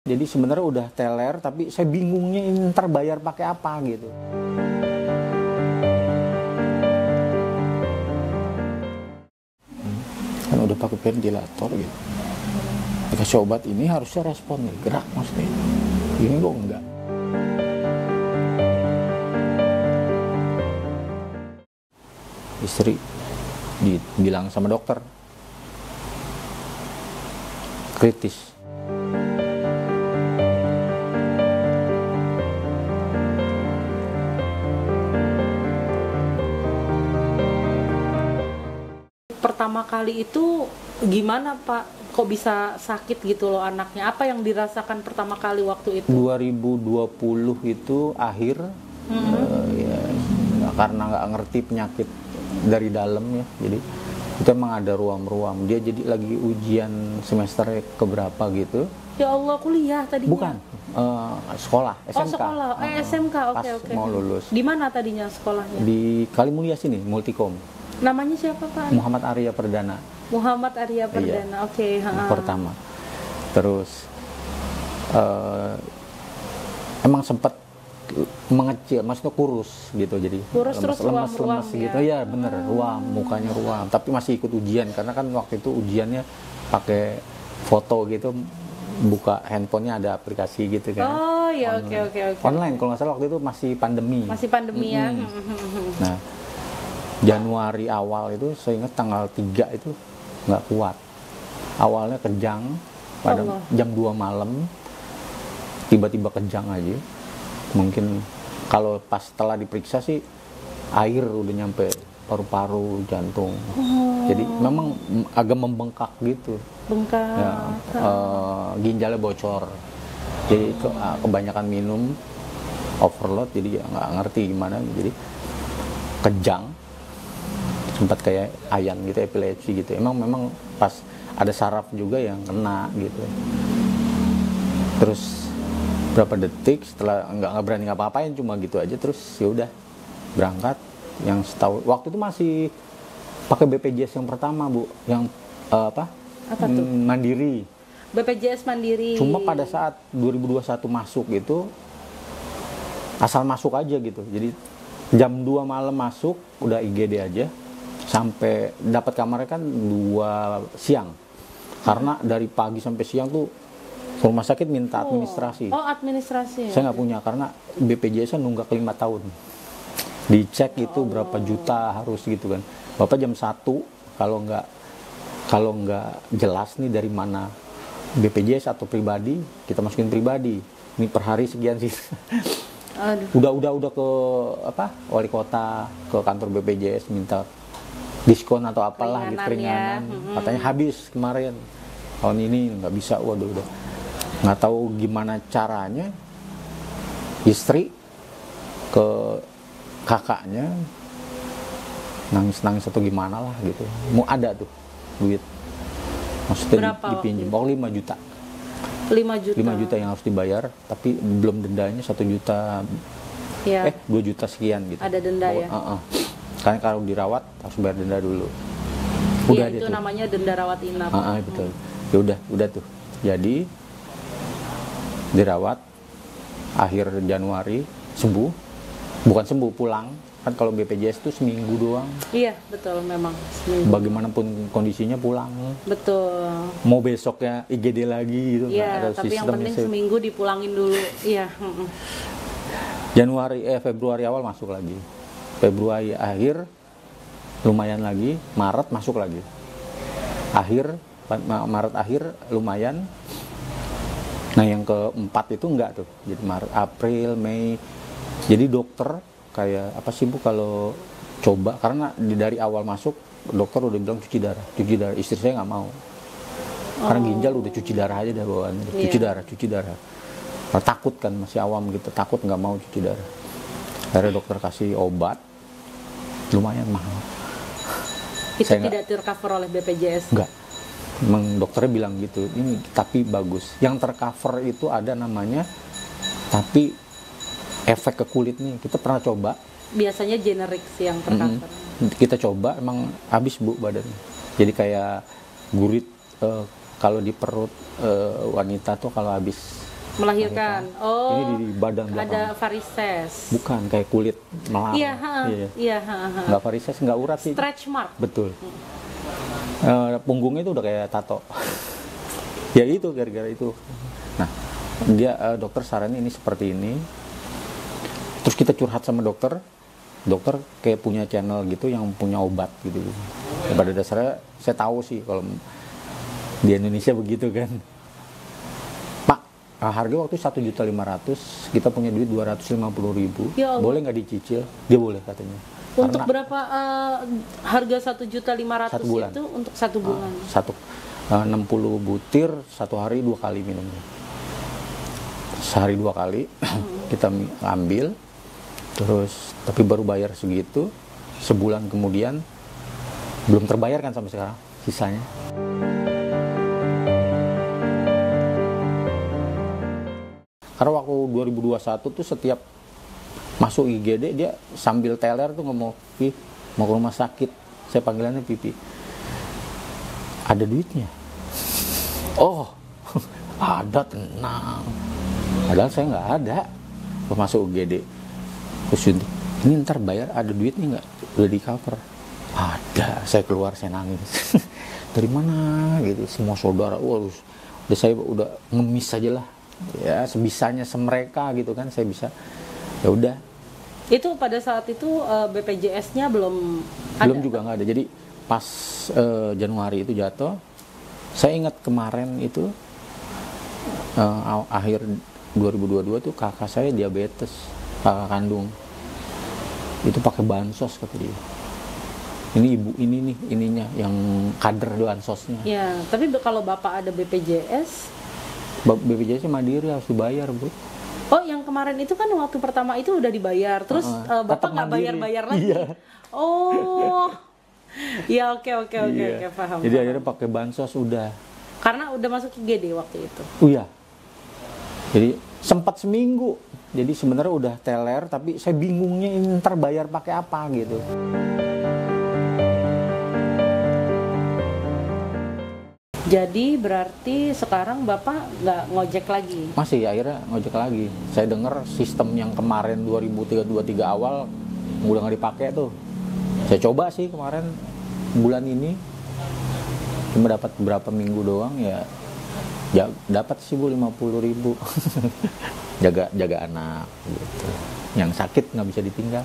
Jadi sebenarnya udah teler, tapi saya bingungnya ini ntar bayar pakai apa gitu. Kan udah pakai ventilator gitu. Dikasih obat ini harusnya respon nih, gerak maksudnya. Ini kok enggak. Istri dibilang sama dokter, kritis. Pertama kali itu gimana Pak? Kok bisa sakit gitu loh anaknya? Apa yang dirasakan pertama kali waktu itu? 2020 itu akhir, ya, karena nggak ngerti penyakit dari dalam ya, jadi itu emang ada ruam-ruam. Dia jadi lagi ujian semester keberapa gitu. Ya Allah, kuliah tadinya? Bukan, sekolah, SMK. Oh sekolah, SMK, oke. Mau lulus. Di mana tadinya sekolahnya? Di Kalimulia sini, Multikom. Namanya siapa Pak? Muhammad Arya Perdana. Muhammad Arya Perdana, Iya. oke. Pertama. Terus emang sempat mengecil, maksudnya kurus gitu, jadi Kurus terus lemes ruam-ruam gitu ya? ya, bener, ruam, mukanya ruam, tapi masih ikut ujian karena kan waktu itu ujiannya pakai foto gitu, buka handphonenya ada aplikasi gitu kan. Oh ya, oke. Online kalau nggak salah waktu itu masih pandemi. Masih pandemi ya. Nah, Januari awal itu saya ingat tanggal 3 itu nggak kuat. Awalnya kejang pada jam 2 malam, tiba-tiba kejang aja. Mungkin kalau pas setelah diperiksa sih air udah nyampe paru-paru, jantung. Jadi memang agak membengkak gitu. Bengkak. Ya, ginjalnya bocor. Jadi kebanyakan minum, overload, jadi ya nggak ngerti gimana. Jadi kejang, sempat kayak ayan gitu, epilepsi gitu. Memang pas ada saraf juga yang kena gitu. Terus berapa detik setelah nggak berani ngapa-ngapain, cuma gitu aja, terus ya udah berangkat. Yang setahu waktu itu masih pakai BPJS yang pertama Bu, yang apa tuh? Mandiri. BPJS Mandiri. Cuma pada saat 2021 masuk itu asal masuk aja gitu, jadi jam 2 malam masuk udah IGD aja, sampai dapat kamarnya kan 2 siang, karena dari pagi sampai siang tuh rumah sakit minta administrasi. Oh, administrasi. Saya nggak punya karena BPJS nunggak 5 tahun. Dicek itu berapa juta harus gitu kan. Bapak jam 1 kalau nggak jelas nih dari mana BPJS atau pribadi, kita masukin pribadi. Ini per hari sekian sih. Aduh. Udah ke wali kota, ke kantor BPJS minta diskon atau apalah gitu, keringanan. Ya. Katanya habis kemarin. Tahun ini nggak bisa, waduh udah. Nggak tahu gimana caranya istri ke kakaknya nangis atau gimana lah gitu, mau ada tuh duit, maksudnya dipinjam 5 juta 5 juta yang harus dibayar, tapi belum dendanya 1 juta ya. 2 juta sekian gitu, ada denda ya. Karena kalau dirawat harus bayar denda dulu. Udah itu tuh namanya denda rawat inap. Betul. Ya udah tuh, jadi dirawat akhir Januari, bukan sembuh, pulang kan. Kalau BPJS itu seminggu doang. Iya betul, memang seminggu. Bagaimanapun kondisinya pulang. Betul. Mau besoknya IGD lagi gitu. Iya, tapi yang penting seminggu dipulangin dulu. Iya. Februari awal masuk lagi, Februari akhir lumayan lagi, Maret masuk lagi, Maret akhir lumayan. Nah yang keempat itu enggak tuh, jadi Maret, April, Mei. Jadi dokter kayak apa sih Bu kalau coba, karena dari awal masuk dokter udah bilang cuci darah. Istri saya nggak mau, karena ginjal udah cuci darah aja dah bawaannya. Cuci darah. Nah, takut kan, masih awam gitu, takut, nggak mau cuci darah. Akhirnya dokter kasih obat, lumayan mahal. Itu tidak tercover oleh BPJS? Enggak. Memang dokternya bilang gitu, ini tapi bagus. Yang tercover itu ada namanya, tapi efek ke kulit nih, kita pernah coba. Biasanya generik sih yang tercover. Kita coba, emang habis Bu badan. Jadi kayak gurit kalau di perut wanita tuh kalau habis Melahirkan. Oh. Ini di badan belakang. Ada varises. Bukan kayak kulit melar. Iya, iya, Nggak varises, nggak urat sih. Stretch mark. Betul. Punggungnya itu udah kayak tato. Ya itu gara-gara itu. Nah, dia dokter saranin ini seperti ini. Terus kita curhat sama dokter. Dokter kayak punya channel gitu yang punya obat gitu. Ya, pada dasarnya saya tahu sih kalau di Indonesia begitu kan. Pak, harga waktu 1.500.000, kita punya duit 250.000. Ya Allah. Boleh nggak dicicil? Dia boleh katanya. Untuk Karena berapa harga 1.500.000 1 bulan. itu untuk 1 bulan? 60 butir, 1 hari 2 kali minumnya. Sehari 2 kali kita ambil, terus tapi baru bayar segitu. Sebulan kemudian belum terbayar kan sampai sekarang sisanya. Karena waktu 2021 tuh setiap masuk IGD dia sambil teler tuh ngomong, "Pi, mau ke rumah sakit." Saya panggilannya Pipi. Ada duitnya? Oh, ada, tenang. Padahal saya nggak ada. Pas masuk IGD, terus ini ntar bayar, ada duitnya nggak? Udah di cover? Ada. Saya keluar, saya nangis. Dari mana gitu? Semua saudara, udah saya udah ngemis aja lah. Ya sebisanya semereka gitu kan, saya bisa. Ya udah. Itu pada saat itu BPJS-nya belum ada? Belum juga nggak ada. Jadi pas Januari itu jatuh, saya ingat kemarin itu akhir 2022 tuh kakak saya diabetes, kakak kandung. Itu pakai bansos kata dia. Ini ibu ini nih ininya yang kader bansosnya. Ya, tapi kalau bapak ada BPJS? BPJS mandiri, harus dibayar, Bu. Oh, yang kemarin itu kan waktu pertama itu udah dibayar, terus bapak nggak bayar-bayar lagi? Iya. Oh, ya oke, paham. Jadi akhirnya pakai bansos udah. Karena udah masuk IGD waktu itu. Iya. Jadi sempat seminggu. Jadi sebenarnya udah teler, tapi saya bingungnya ini ntar bayar pakai apa gitu. Jadi berarti sekarang bapak nggak ngojek lagi? Masih, akhirnya ngojek lagi. Saya dengar sistem yang kemarin 2023 awal udah nggak dipakai tuh. Saya coba sih kemarin bulan ini, cuma dapat berapa minggu doang ya dapat sih Bu 50.000. jaga anak gitu. Yang sakit nggak bisa ditinggal.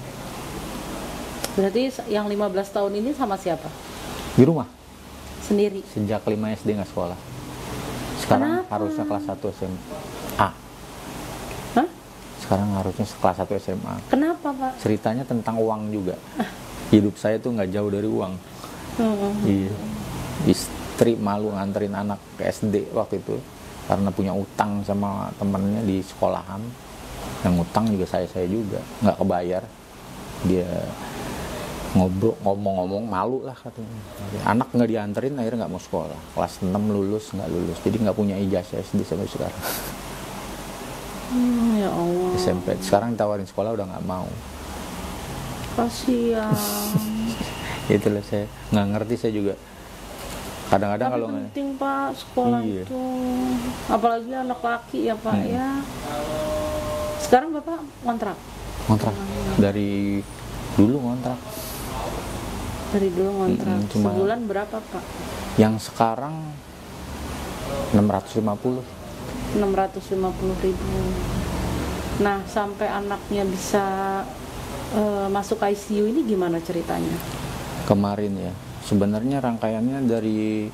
Berarti yang 15 tahun ini sama siapa? Di rumah. Sendiri? Sejak 5 SD nggak sekolah. Sekarang Kenapa? harusnya kelas 1 SMA. Hah? Sekarang harusnya kelas 1 SMA. Kenapa Pak? Ceritanya tentang uang juga. Hidup saya tuh nggak jauh dari uang. Iya. Istri malu nganterin anak ke SD waktu itu karena punya utang sama temennya di sekolahan. Yang utang juga saya juga nggak kebayar. Dia ngomong-ngomong malu lah katanya. Anak nggak dianterin, akhirnya nggak mau sekolah. Kelas 6 lulus, nggak lulus. Jadi nggak punya ijazah SD sampai sekarang. Ya Allah. SMP. Sekarang ditawarin sekolah udah nggak mau. Kasihan. Itulah saya nggak ngerti, saya juga. Kadang-kadang Tapi kalau penting Pak sekolah Iya. itu. Apalagi anak laki ya Pak ya. Sekarang Bapak ngontrak? ngontrak dari dulu ngontrak. Dari dulu ngontrak. Cuma Sebulan berapa Pak? yang sekarang 650. 650.000. Nah, sampai anaknya bisa masuk ICU ini gimana ceritanya? Kemarin ya, sebenarnya rangkaiannya dari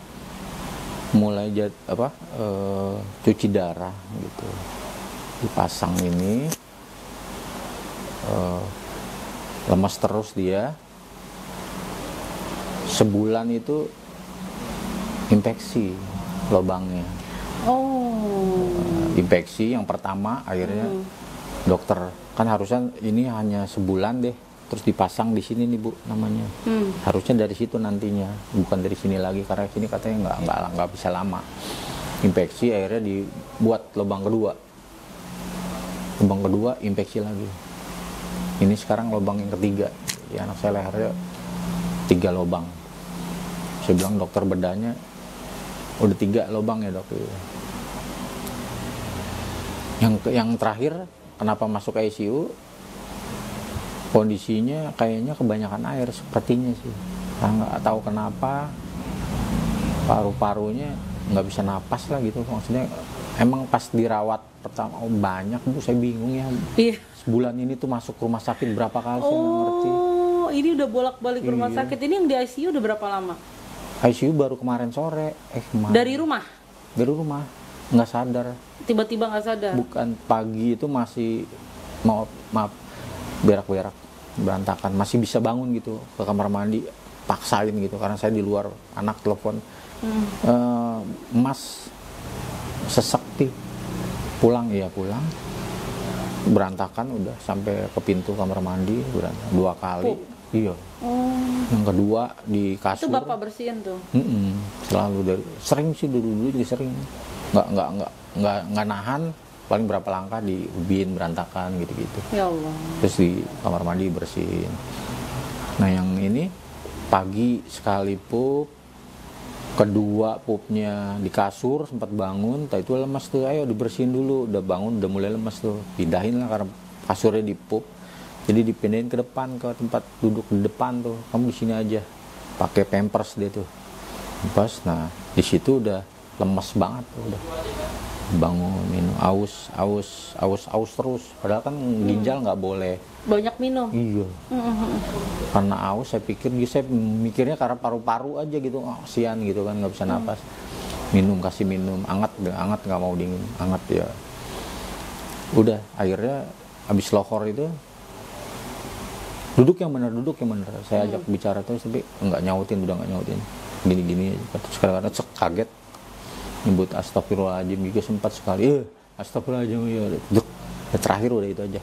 mulai cuci darah gitu, dipasang ini, lemas terus dia, sebulan itu infeksi lubangnya. Oh. Infeksi yang pertama akhirnya dokter kan harusnya ini hanya sebulan deh, terus dipasang di sini nih Bu namanya. Harusnya dari situ nantinya, bukan dari sini lagi karena sini katanya nggak bisa lama. Infeksi akhirnya dibuat lubang kedua. Lubang kedua infeksi lagi. Ini sekarang lubang yang ketiga. Ya, anak saya lehernya 3 lubang. Saya bilang dokter bedanya udah 3 lubang ya dok. Yang terakhir kenapa masuk ICU, kondisinya kayaknya kebanyakan air sepertinya sih. Nggak tahu kenapa paru-parunya nggak bisa napas lah gitu. Maksudnya emang pas dirawat pertama banyak Bu, saya bingung ya. Iya. Sebulan ini tuh masuk rumah sakit berapa kali saya nggak ngerti. Oh, ini udah bolak-balik ke rumah Iya. sakit. Ini yang di ICU udah berapa lama? ICU baru kemarin sore. Kemarin. Dari rumah? Dari rumah. Nggak sadar. Tiba-tiba nggak sadar? Bukan, pagi itu masih maaf berak-berak berantakan, masih bisa bangun gitu, ke kamar mandi paksain gitu karena saya di luar, anak telepon, Mas sesek pulang, iya pulang, berantakan udah sampai ke pintu kamar mandi berantakan 2 kali. Iya. Yang kedua di kasur. Itu Bapak bersihin tuh? Selalu sering sih, dulu juga sering. Nggak nahan, paling berapa langkah diubin berantakan gitu-gitu. Ya Allah. Terus di kamar mandi bersihin. Nah yang ini pagi sekali pup, kedua pupnya di kasur, sempat bangun, itu lemas tuh, ayo dibersihin dulu, udah bangun udah mulai lemas tuh, pindahin lah karena kasurnya di pup, jadi dipindahin ke depan, ke tempat duduk di depan tuh, kamu di sini aja, pakai pampers dia tuh, pampers. Nah di situ udah lemas banget tuh, udah bangun minum aus terus, padahal kan ginjal nggak boleh banyak minum. iya. Karena aus saya mikirnya karena paru-paru aja gitu, kasihan gitu kan, nggak bisa napas. Kasih minum anget nggak mau dingin, anget ya udah. Akhirnya habis lohor itu duduk yang benar, saya ajak bicara terus tapi udah nggak nyautin gini terus kadang-kadang kaget nyebut astagfirullahaladzim juga sempat sekali, astagfirullahaladzim ya. Terakhir udah itu aja.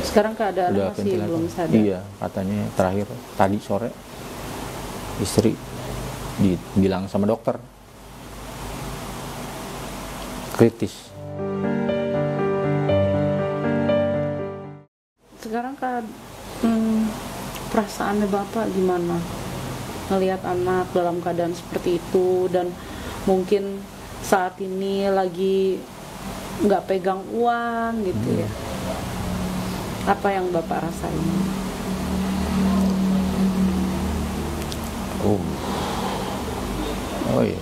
Sekarang keadaannya Udah masih ventilator. belum sadar? Iya, katanya terakhir tadi sore istri bilang sama dokter kritis. Sekarang perasaannya Bapak gimana ngelihat anak dalam keadaan seperti itu, dan mungkin saat ini lagi nggak pegang uang gitu ya? Apa yang Bapak rasain? Oh iya,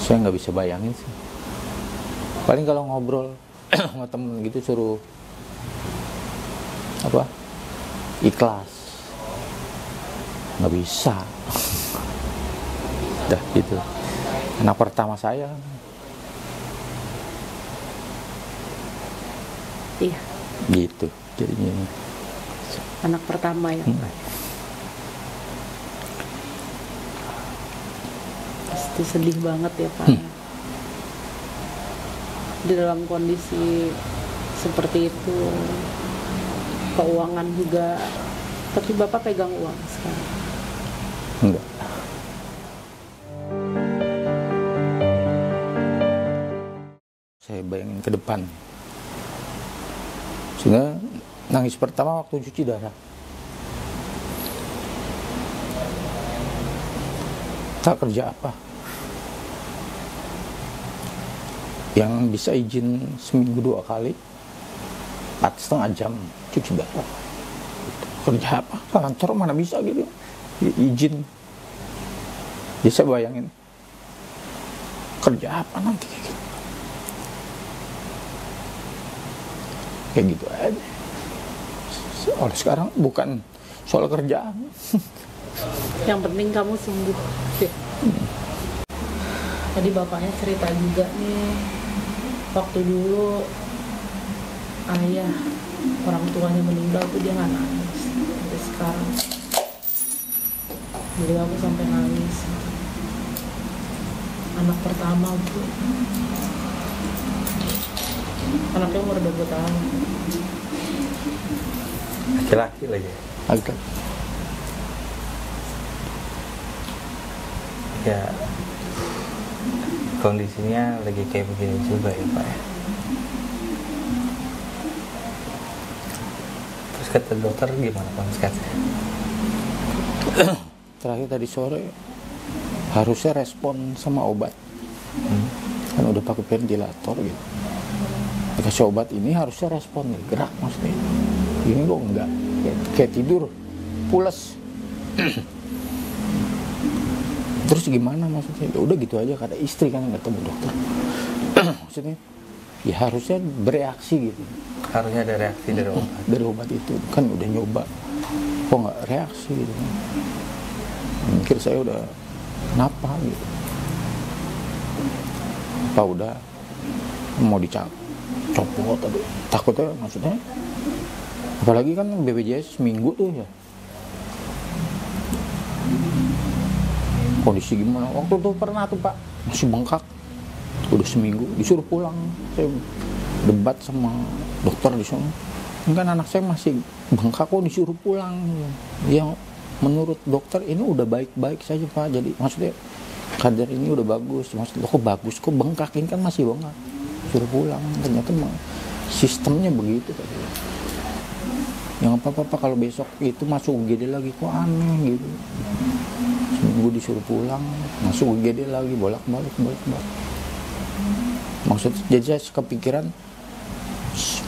saya nggak bisa bayangin sih. Paling kalau ngobrol sama temen gitu suruh ikhlas, nggak bisa. Dah gitu. Anak pertama saya. Iya. Gitu jadinya. Anak pertama ya Pak. Pasti sedih banget ya Pak. Di dalam kondisi seperti itu, keuangan juga. Tapi Bapak pegang uang sekarang? Enggak. Saya bayangin ke depan. Sehingga nangis pertama waktu cuci darah. Tak kerja apa? Yang bisa izin seminggu 2 kali, 4,5 jam cuci darah. Kerja apa? Kantor mana bisa gitu izin. Bisa bayangin kerja apa nanti kayak gitu. Kayak gitu aja. Oleh sekarang bukan soal kerjaan. Yang penting kamu sembuh. Tadi bapaknya cerita juga nih, waktu dulu ayah orang tuanya meninggal tuh dia nggak nangis. Sampai sekarang jadi aku sampai nangis. Anak pertama tuh anaknya umur 20 tahun. Laki-laki lagi. Agak. Ya kondisinya lagi kayak begini juga ya Pak ya. Terus kata dokter gimana Pak sekarang? Terakhir tadi sore harusnya respon sama obat. Kan udah pakai ventilator gitu, dikasih obat ini harusnya respon nih, gerak maksudnya. Ini kok enggak, kayak tidur pules. Terus gimana maksudnya? Ya udah gitu aja, kata istri kan nggak ketemu dokter. Maksudnya ya harusnya bereaksi gitu. Harusnya ada reaksi dari obat. Dari obat itu kan udah nyoba, kok nggak reaksi gitu. Mikir saya udah kenapa gitu, apa udah mau dicopot atau takutnya, maksudnya apalagi kan BPJS seminggu tuh ya. Kondisi gimana waktu tuh, pernah tuh Pak masih bengkak, udah seminggu disuruh pulang. Saya debat sama dokter di sana, kan anak saya masih bengkak kok disuruh pulang. Ya menurut dokter ini udah baik-baik saja Pak, jadi maksudnya kadar ini udah bagus. Maksudnya kok bagus, kok bengkak, ini kan masih bengkak, suruh pulang. Ternyata sistemnya begitu Pak. Yang apa-apa kalau besok itu masuk UGD lagi, kok aneh gitu. Seminggu disuruh pulang, masuk UGD lagi, bolak-balik. Maksudnya jadi saya kepikiran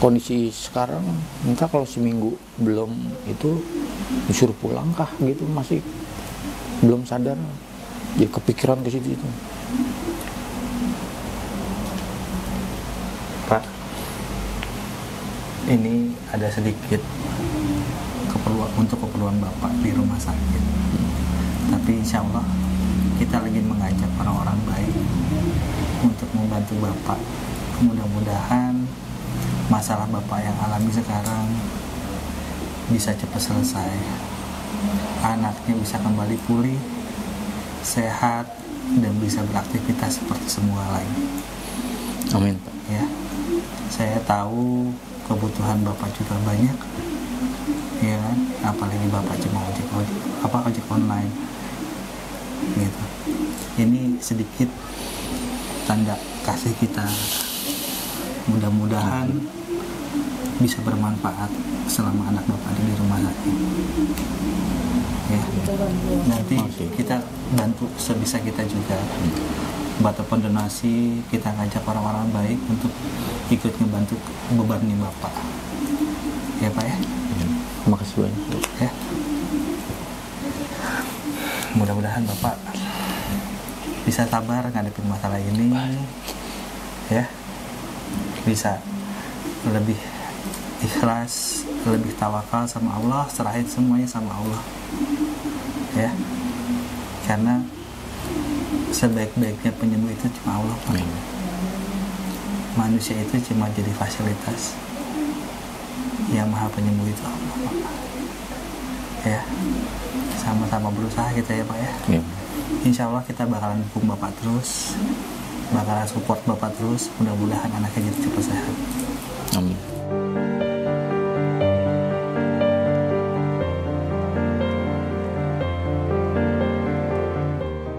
kondisi sekarang, entah kalau seminggu belum itu disuruh pulang kah gitu, masih belum sadar. Ya kepikiran ke situ itu. Pak, ini ada sedikit keperluan Bapak di rumah sakit. Tapi insya Allah kita lagi mengajak orang-orang baik untuk membantu Bapak. Mudah-mudahan masalah Bapak yang alami sekarang bisa cepat selesai. Anaknya bisa kembali pulih, sehat, dan bisa beraktivitas seperti semua lain. Amin Pak. Ya, saya tahu kebutuhan Bapak juga banyak, ya kan? Apalagi Bapak cuma ojek online, gitu. Ini sedikit tanda kasih kita. Mudah-mudahan bisa bermanfaat selama anak Bapak di rumah sakit. Ya, nanti kita bantu sebisa kita juga. Ataupun donasi, kita ngajak orang-orang baik untuk ikut ngebantu beban nih Bapak. Ya Pak ya. Terima kasih banyak. Ya. Mudah-mudahan Bapak bisa sabar ngadepin masalah ini. Ya. Bisa lebih ikhlas, lebih tawakal sama Allah, serahin semuanya sama Allah. Ya. Karena sebaik-baiknya penyembuh itu cuma Allah, Pak. Manusia itu cuma jadi fasilitas. Yang maha penyembuh itu Allah, Pak. Ya, sama-sama berusaha kita ya Pak ya. Insya Allah kita bakalan dukung Bapak terus, bakalan support Bapak terus. Mudah-mudahan anaknya jadi cepat sehat. Amin.